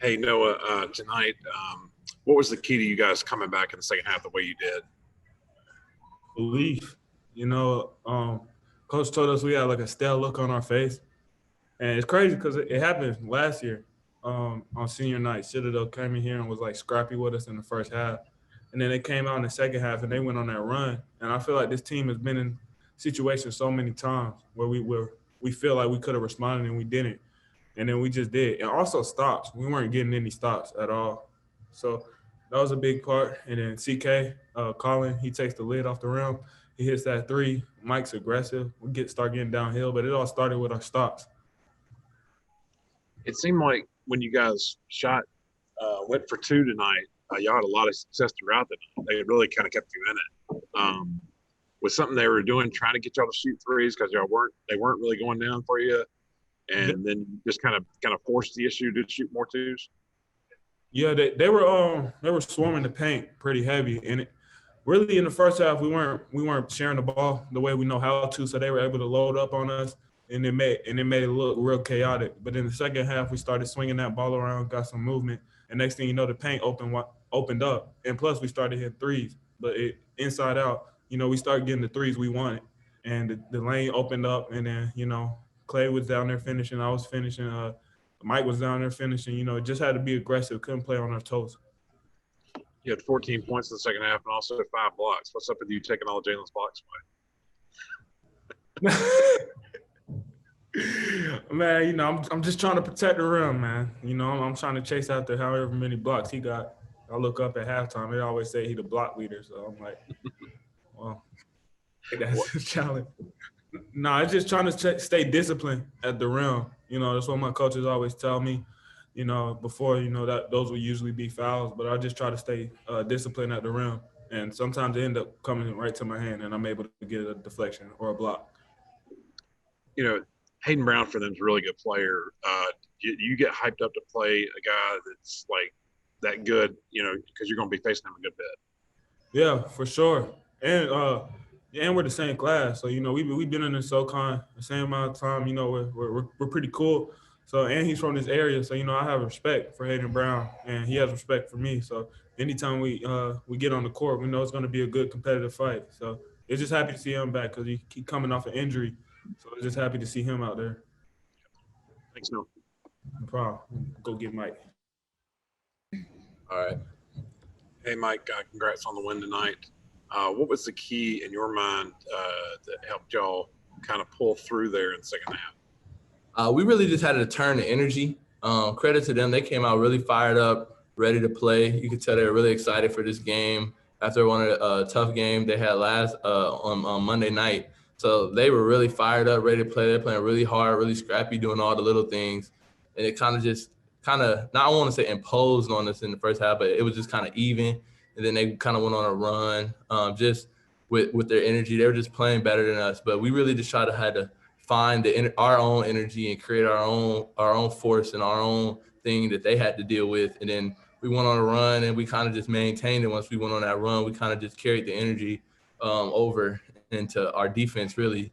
Hey, Noah, tonight, what was the key to you guys coming back in the second half the way you did? Belief. Coach told us we had like a stale look on our face. And it's crazy because it happened last year on senior night. Citadel came in here and was like scrappy with us in the first half. And then they came out in the second half and they went on that run. And I feel like this team has been in situations so many times where we feel like we could have responded and we didn't. And then we just did. And also stops. We weren't getting any stops at all. So that was a big part. And then CK, Colin, he takes the lid off the rim. He hits that three. Mike's aggressive. We start getting downhill, but it all started with our stops. It seemed like when you guys went for two tonight, y'all had a lot of success throughout the night. They really kind of kept you in it. Was something they were doing trying to get y'all to shoot threes because they weren't really going down for you, and then just kind of forced the issue to shoot more twos? Yeah, they were swarming the paint pretty heavy, and really in the first half we weren't sharing the ball the way we know how to, so they were able to load up on us, and it made it look real chaotic. But in the second half, we started swinging that ball around, got some movement, and next thing you know, the paint opened up, and plus we started hitting threes, but inside out, we started getting the threes we wanted, and the lane opened up, and then Clay was down there finishing, I was finishing, Mike was down there finishing. It just had to be aggressive, couldn't play on our toes. You had 14 points in the second half and also 5 blocks. What's up with you taking all of Jalen's blocks away? Man, I'm just trying to protect the rim, man. I'm trying to chase after however many blocks he got. I look up at halftime. They always say he's the block leader, so I'm like, well, that's a challenge. No, it's just trying to stay disciplined at the rim. That's what my coaches always tell me. Before that those will usually be fouls, but I just try to stay disciplined at the rim, and sometimes they end up coming right to my hand, and I'm able to get a deflection or a block. Hayden Brown for them is a really good player. You get hyped up to play a guy that's like that good, because you're going to be facing him a good bit. Yeah, for sure, and we're the same class, so we've been in the SoCon the same amount of time. We're pretty cool. So, and he's from this area, so I have respect for Hayden Brown, and he has respect for me. So, anytime we get on the court, we know it's going to be a good competitive fight. So, it's just happy to see him back because he keep coming off an injury. So, it's just happy to see him out there. Thanks, Noah. No problem. Go get Mike. All right. Hey, Mike. Congrats on the win tonight. What was the key in your mind that helped y'all kind of pull through there in the second half? We really just had to turn the energy. Credit to them. They came out really fired up, ready to play. You could tell they were really excited for this game after one of the tough game they had last on Monday night. So they were really fired up, ready to play. They're playing really hard, really scrappy, doing all the little things. And it kind of, not I want to say imposed on us in the first half, but it was just kind of even. And then they kind of went on a run just with their energy. They were just playing better than us. But we really just had to find our own energy and create our own force and our own thing that they had to deal with. And then we went on a run and we kind of just maintained it. Once we went on that run, we kind of just carried the energy over into our defense, really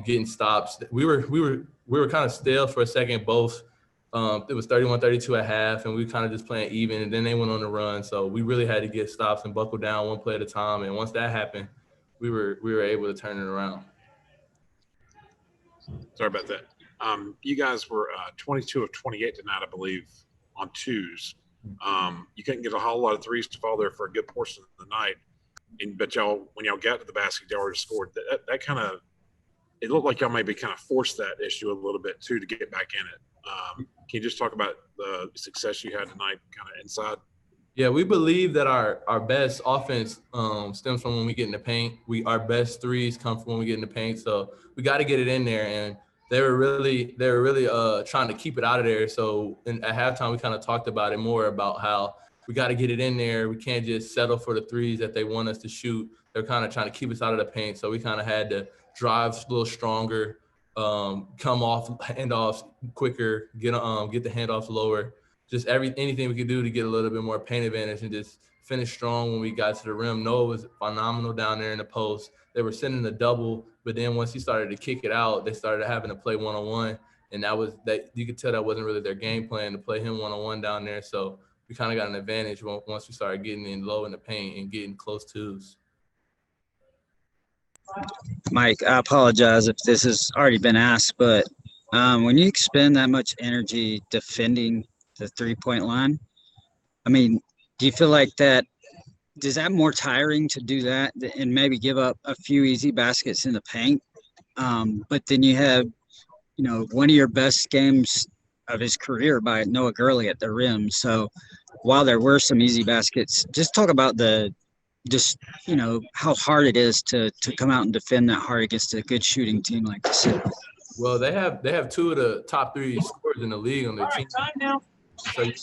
getting stops. We were kind of stale for a second, both. It was 31-32 at half, and we kind of just playing even, and then they went on the run. So we really had to get stops and buckle down one play at a time. And once that happened, we were able to turn it around. Sorry about that. You guys were 22 of 28 tonight, I believe, on twos. You couldn't get a whole lot of threes to fall there for a good portion of the night. But when y'all got to the basket, y'all already scored. That kind of – it looked like y'all maybe kind of forced that issue a little bit, too, to get back in it. Can you just talk about the success you had tonight kind of inside? Yeah, we believe that our best offense stems from when we get in the paint. Our best threes come from when we get in the paint. So we got to get it in there. And they were really trying to keep it out of there. So at halftime, we kind of talked about it more about how we got to get it in there. We can't just settle for the threes that they want us to shoot. They're kind of trying to keep us out of the paint. So we kind of had to drive a little stronger, come off handoffs quicker, get the handoffs lower. Just anything we could do to get a little bit more paint advantage and just finish strong when we got to the rim. Noah was phenomenal down there in the post. They were sending the double, but then once he started to kick it out, they started having to play one-on-one. And that you could tell that wasn't really their game plan to play him one-on-one down there. So we kind of got an advantage once we started getting in low in the paint and getting close twos. Mike, I apologize if this has already been asked, but when you expend that much energy defending the three-point line, I mean, do you feel like is that more tiring to do that and maybe give up a few easy baskets in the paint? But then you have, one of your best games of his career by Noah Gurley at the rim. So while there were some easy baskets, just talk about how hard it is to come out and defend that hard against a good shooting team like the Citadel. Well, they have two of the top 3 scorers in the league on their team. Time now. So you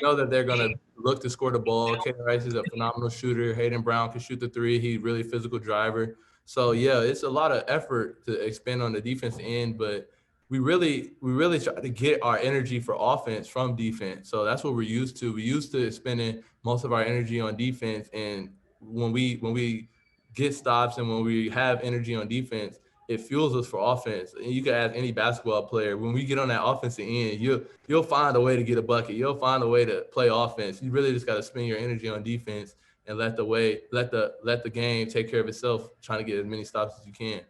know that they're gonna look to score the ball. Kaden Rice is a phenomenal shooter. Hayden Brown can shoot the 3. He's really physical driver. So yeah, it's a lot of effort to expend on the defense end, but we really try to get our energy for offense from defense. So that's what we're used to. We're used to spending most of our energy on defense, and when we get stops and when we have energy on defense, it fuels us for offense. And you can ask any basketball player, when we get on that offensive end, you'll find a way to get a bucket. You'll find a way to play offense. You really just got to spend your energy on defense and let the game take care of itself, trying to get as many stops as you can.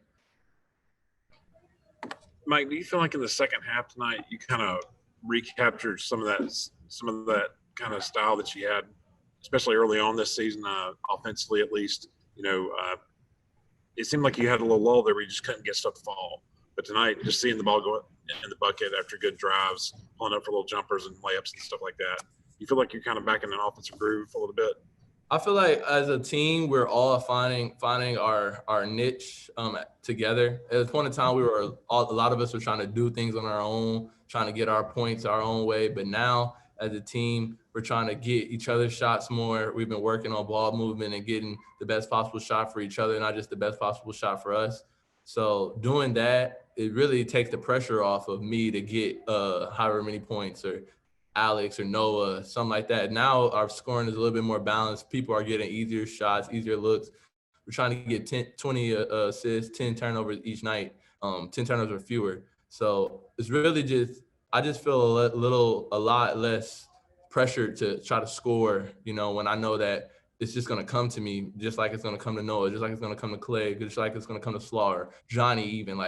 Mike, do you feel like in the second half tonight you kind of recaptured some of that kind of style that you had, especially early on this season, offensively at least? It seemed like you had a little lull there where you just couldn't get stuff to fall. But tonight, just seeing the ball go in the bucket after good drives, pulling up for little jumpers and layups and stuff like that, you feel like you're kind of back in an offensive groove a little bit? I feel like as a team, we're all finding our niche together. At a point in time, a lot of us were trying to do things on our own, trying to get our points our own way. But now, as a team, we're trying to get each other's shots more. We've been working on ball movement and getting the best possible shot for each other, not just the best possible shot for us. So doing that, it really takes the pressure off of me to get however many points, or Alex or Noah, something like that. Now our scoring is a little bit more balanced. People are getting easier shots, easier looks. We're trying to get 20 assists, 10 turnovers each night, 10 turnovers or fewer. So it's really I just feel a lot less pressure to try to score, when I know that it's just going to come to me, just like it's going to come to Noah, just like it's going to come to Clay, just like it's going to come to Slaughter, Johnny even.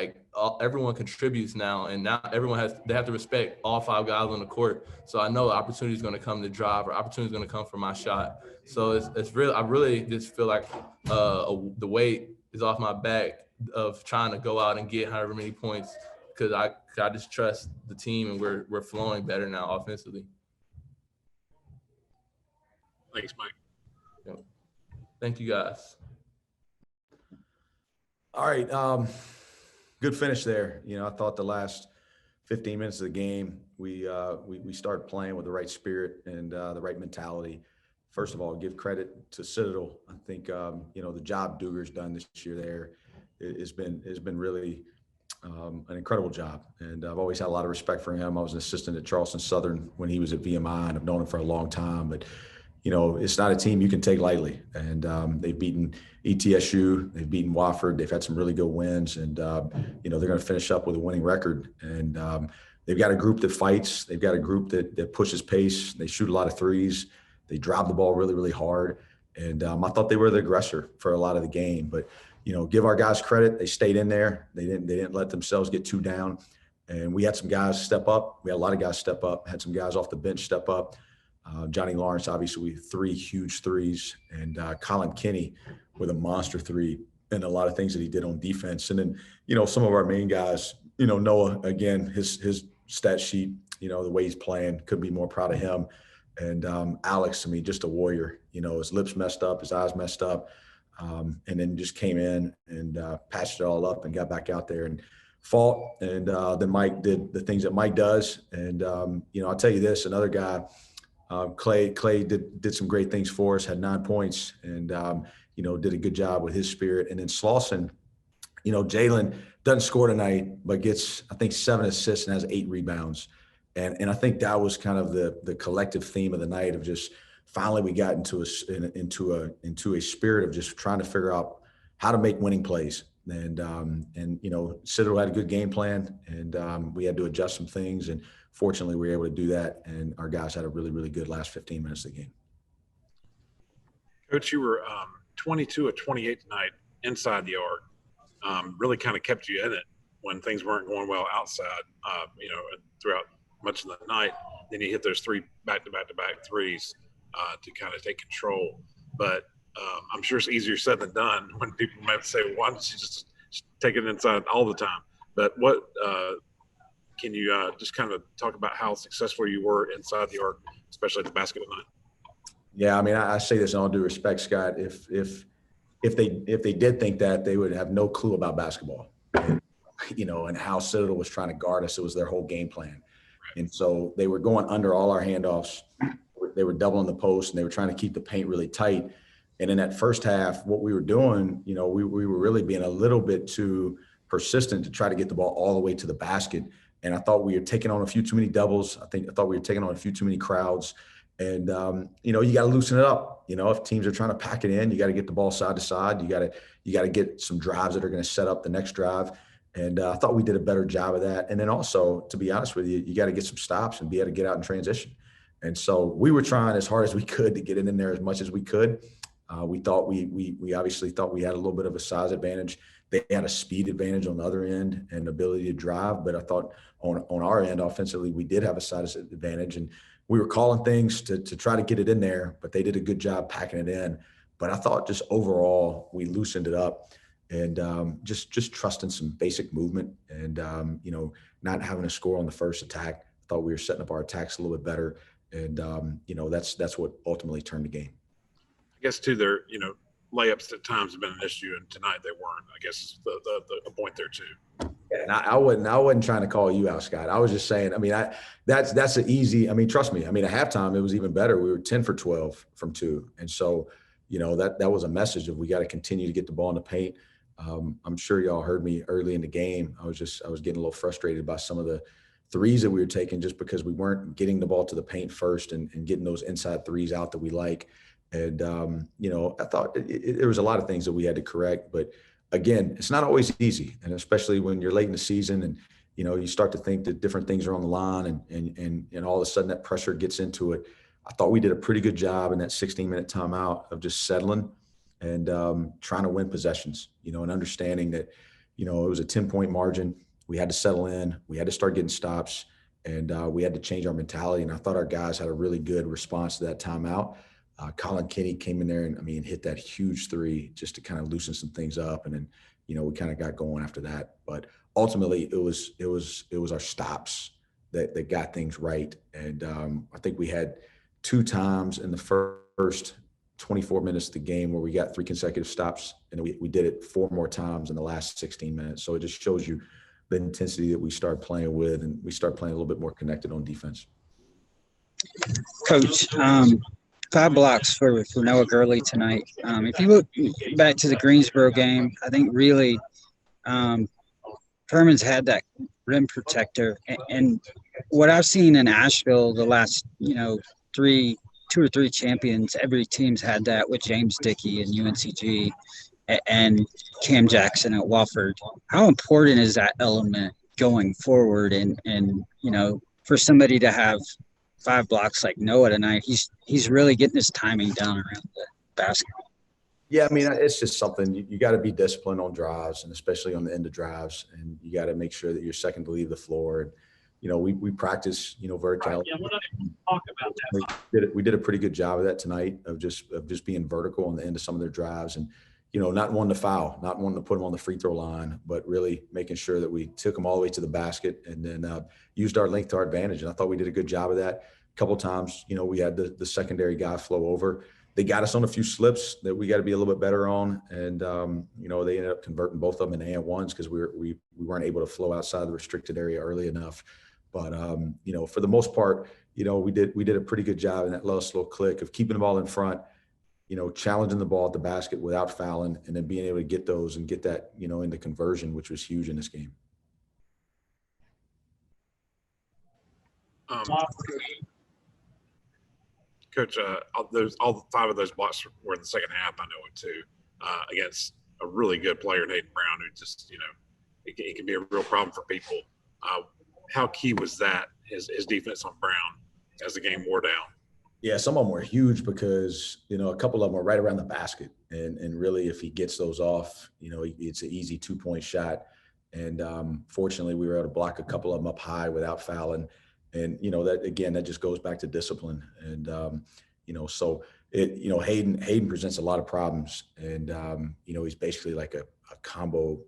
Everyone contributes now, and now they have to respect all 5 guys on the court. So I know opportunity is going to come to drive, or opportunity is going to come for my shot. So it's real. I really just feel like the weight is off my back of trying to go out and get however many points, because I just trust the team, and we're flowing better now offensively. Thanks, Mike. Yep. Thank you, guys. All right. Good finish there. I thought the last 15 minutes of the game, we started playing with the right spirit and the right mentality. First of all, give credit to Citadel. I think, the job Duger's done this year there has been really an incredible job. And I've always had a lot of respect for him. I was an assistant at Charleston Southern when he was at VMI, and I've known him for a long time. But it's not a team you can take lightly. And they've beaten ETSU, they've beaten Wofford, they've had some really good wins, and they're going to finish up with a winning record. And they've got a group that fights, they've got a group that pushes pace, they shoot a lot of threes, they drive the ball really, really hard. And I thought they were the aggressor for a lot of the game. But give our guys credit, they stayed in there, they didn't let themselves get too down. And we had some guys step up, we had a lot of guys step up, had some guys off the bench step up. Johnny Lawrence, obviously, with 3 huge threes, and Colin Kinney with a monster 3, and a lot of things that he did on defense. And then, some of our main guys, Noah, again, his stat sheet, the way he's playing, could be more proud of him. And Alex, just a warrior, his lips messed up, his eyes messed up, and then just came in and patched it all up and got back out there and fought. And then Mike did the things that Mike does. And, I'll tell you this, another guy, Clay did some great things for us, had 9 points, and did a good job with his spirit. And then Slauson, Jalen doesn't score tonight, but gets, I think, 7 assists and has 8 rebounds. And I think that was kind of the collective theme of the night, of just finally we got into a spirit of just trying to figure out how to make winning plays. And Citadel had a good game plan, and we had to adjust some things. And fortunately, we were able to do that. And our guys had a really, really good last 15 minutes of the game. Coach, you were 22 of 28 tonight inside the arc. Really kind of kept you in it when things weren't going well outside, throughout much of the night. Then you hit those 3 back-to-back threes to kind of take control. But I'm sure it's easier said than done when people might say, why don't you just take it inside all the time? But what can you just kind of talk about how successful you were inside the arc, especially at the basket tonight? Yeah, I mean, I say this in all due respect, Scott. If they did think that, they would have no clue about basketball, and how Citadel was trying to guard us. It was their whole game plan. And so they were going under all our handoffs. They were doubling the post, and they were trying to keep the paint really tight. And in that first half, what we were doing, we were really being a little bit too persistent to try to get the ball all the way to the basket. And I thought we were taking on a few too many doubles. I thought we were taking on a few too many crowds. And, you got to loosen it up. If teams are trying to pack it in, you got to get the ball side to side. You got to get some drives that are going to set up the next drive. And I thought we did a better job of that. And then also, to be honest with you, you got to get some stops and be able to get out in transition. And so we were trying as hard as we could to get it in there as much as we could. We thought we obviously thought we had a little bit of a size advantage. They had a speed advantage on the other end and ability to drive. But I thought on our end, offensively, we did have a size advantage. And we were calling things to try to get it in there, but they did a good job packing it in. But I thought just overall, we loosened it up and just trusting some basic movement and, not having to score on the first attack. I thought we were setting up our attacks a little bit better. And, that's what ultimately turned the game. I guess, too, their, layups at times have been an issue, and tonight they weren't. I guess the point there, too. Yeah, and I wasn't trying to call you out, Scott. I was just saying, that's an easy, trust me. At halftime, it was even better. We were 10 for 12 from 2. And so, that was a message of we got to continue to get the ball in the paint. I'm sure y'all heard me early in the game. I was getting a little frustrated by some of the threes that we were taking just because we weren't getting the ball to the paint first and getting those inside threes out that we like. And, I thought there was a lot of things that we had to correct. But, again, it's not always easy, and especially when you're late in the season and, you start to think that different things are on the line and all of a sudden that pressure gets into it. I thought we did a pretty good job in that 16-minute timeout of just settling and trying to win possessions, and understanding that, it was a 10-point margin. We had to settle in. We had to start getting stops, and we had to change our mentality. And I thought our guys had a really good response to that timeout. Colin Kenny came in there and hit that huge 3 just to kind of loosen some things up. And then, we kind of got going after that. But ultimately it was our stops that got things right. And I think we had 2 times in the first 24 minutes of the game where we got 3 consecutive stops, and we did it 4 more times in the last 16 minutes. So it just shows you the intensity that we start playing with, and we start playing a little bit more connected on defense. Coach, 5 blocks for Noah Gurley tonight. If you look back to the Greensboro game, I think really Furman's had that rim protector. And what I've seen in Asheville the last, 2 or 3 champions, every team's had that with James Dickey and UNCG and Cam Jackson at Wofford. How important is that element going forward? And for somebody to have 5 blocks like Noah tonight, he's really getting his timing down around the basket. Yeah, it's just something you got to be disciplined on drives, and especially on the end of drives, and you got to make sure that you're second to leave the floor. And we practice verticality. Yeah, we're not going to talk about that. We did a pretty good job of that tonight of just being vertical on the end of some of their drives, and not wanting to foul, not wanting to put them on the free throw line, but really making sure that we took them all the way to the basket and then used our length to our advantage. And I thought we did a good job of that. A couple of times, we had the secondary guy flow over. They got us on a few slips that we got to be a little bit better on. And, they ended up converting both of them into and-ones because we weren't able to flow outside the restricted area early enough. But, for the most part, we did a pretty good job in that last little click of keeping the ball in front, challenging the ball at the basket without fouling, and then being able to get those and get that, into conversion, which was huge in this game. Coach, all 5 of those blocks were in the second half. I know it too, against a really good player in Hayden Brown who just, it can be a real problem for people. How key was that, his defense on Brown as the game wore down? Yeah, some of them were huge because, a couple of them are right around the basket. And really, if he gets those off, it's an easy 2-point shot. And fortunately, we were able to block a couple of them up high without fouling. And, that just goes back to discipline. And, so Hayden presents a lot of problems. And, he's basically like a combo.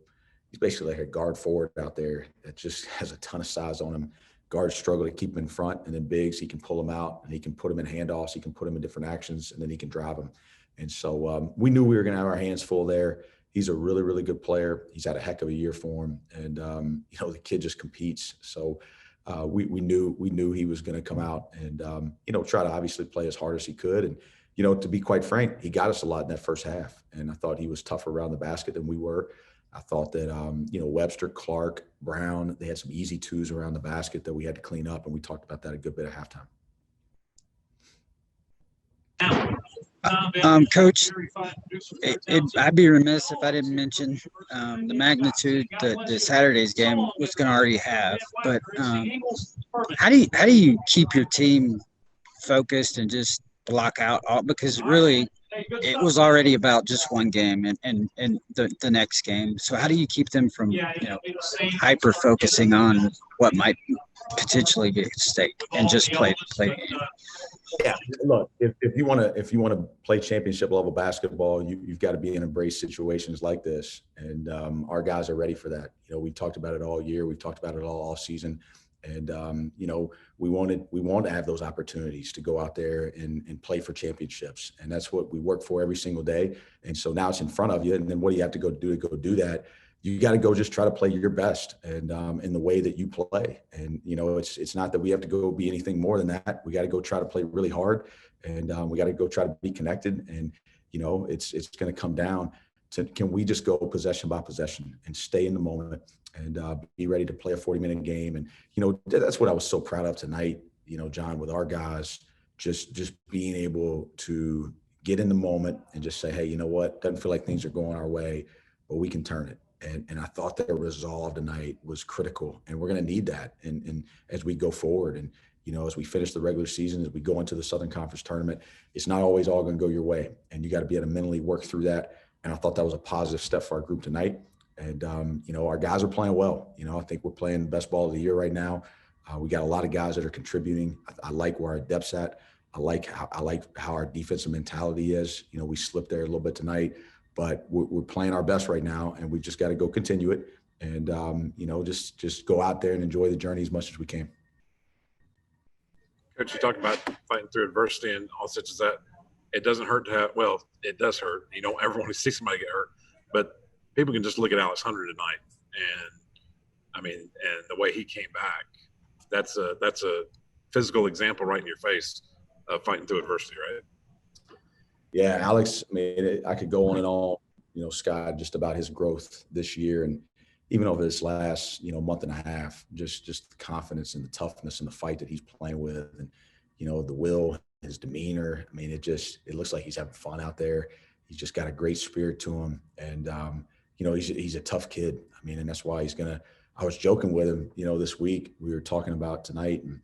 He's basically like a guard forward out there that just has a ton of size on him. Guards struggle to keep him in front, and then bigs, he can pull them out, and he can put them in handoffs. He can put them in different actions, and then he can drive them. And so we knew we were going to have our hands full there. He's a really, really good player. He's had a heck of a year for him. And, the kid just competes. So we knew he was going to come out and, try to obviously play as hard as he could. And, to be quite frank, he got us a lot in that first half. And I thought he was tougher around the basket than we were. I thought that, Webster, Clark, Brown, they had some easy twos around the basket that we had to clean up. And we talked about that a good bit at halftime. Coach, I'd be remiss if I didn't mention the magnitude that the Saturday's game was going to already have. But how do you keep your team focused and just block out all, because really it was already about just one game and the next game. So how do you keep them from hyper focusing on what might potentially be at stake and just play the game? Yeah, look, if you want to play championship level basketball, you've got to be in embrace situations like this, and our guys are ready for that. We talked about it all year. We've talked about it all season, and we want to have those opportunities to go out there and play for championships, and that's what we work for every single day. And so now it's in front of you, and then what do you have to go do that? You got to go just try to play your best and in the way that you play. And, it's not that we have to go be anything more than that. We got to go try to play really hard, and we got to go try to be connected. And, it's going to come down to, can we just go possession by possession and stay in the moment and be ready to play a 40-minute game. And, that's what I was so proud of tonight, John, with our guys, just being able to get in the moment and just say, hey, you know what, doesn't feel like things are going our way, but we can turn it. And I thought their resolve tonight was critical, and we're going to need that. And as we go forward, and as we finish the regular season, as we go into the Southern Conference tournament, it's not always all going to go your way, and you got to be able to mentally work through that. And I thought that was a positive step for our group tonight. And our guys are playing well. I think we're playing the best ball of the year right now. We got a lot of guys that are contributing. I like where our depth's at. I like how our defensive mentality is. We slipped there a little bit tonight. But we're playing our best right now, and we've just got to go continue it, and just go out there and enjoy the journey as much as we can. Coach, you talked about fighting through adversity and all such as that. It doesn't hurt to have. Well, it does hurt. You don't ever want to see somebody get hurt, but people can just look at Alex Hunter tonight, and and the way he came back. That's a physical example right in your face of fighting through adversity, right? Yeah, Alex, I could go on and on, Scott, just about his growth this year. And even over this last, month and a half, just the confidence and the toughness and the fight that he's playing with, and, the will, his demeanor. It looks like he's having fun out there. He's just got a great spirit to him. And, he's a tough kid. And that's why I was joking with him, this week. We were talking about tonight, and,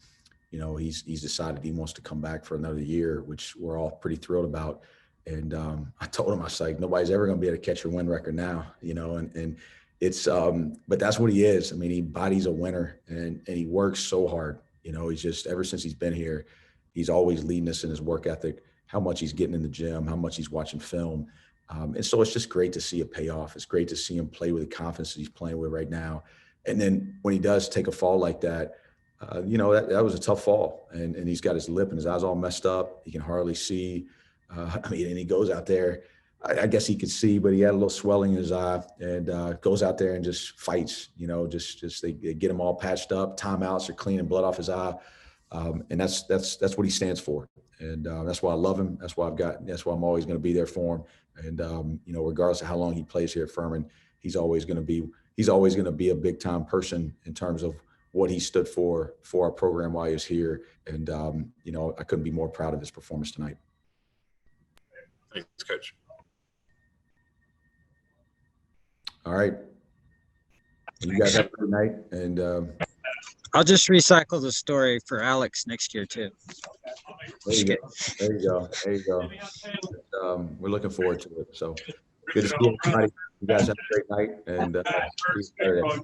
he's decided he wants to come back for another year, which we're all pretty thrilled about. And I told him, I was like, nobody's ever going to be able to catch your win record now, and it's, but that's what he is. He bodies a winner, and he works so hard. He's just, ever since he's been here, he's always leading us in his work ethic, how much he's getting in the gym, how much he's watching film. And so it's just great to see it pay off. It's great to see him play with the confidence that he's playing with right now. And then when he does take a fall like that, that was a tough fall, and he's got his lip and his eyes all messed up. He can hardly see. And he goes out there. I guess he could see, but he had a little swelling in his eye, and goes out there and just fights. They get him all patched up. Timeouts are cleaning blood off his eye, and that's what he stands for. And that's why I love him. That's why I'm always going to be there for him. And regardless of how long he plays here at Furman, he's always going to be a big time person in terms of what he stood for our program while he was here. And, I couldn't be more proud of his performance tonight. Thanks, Coach. All right. You guys have a good night, and I'll just recycle the story for Alex next year too. there you go. There you go. There you go. We're looking forward to it. So good to see everybody. You guys have a great night, and see you Saturday.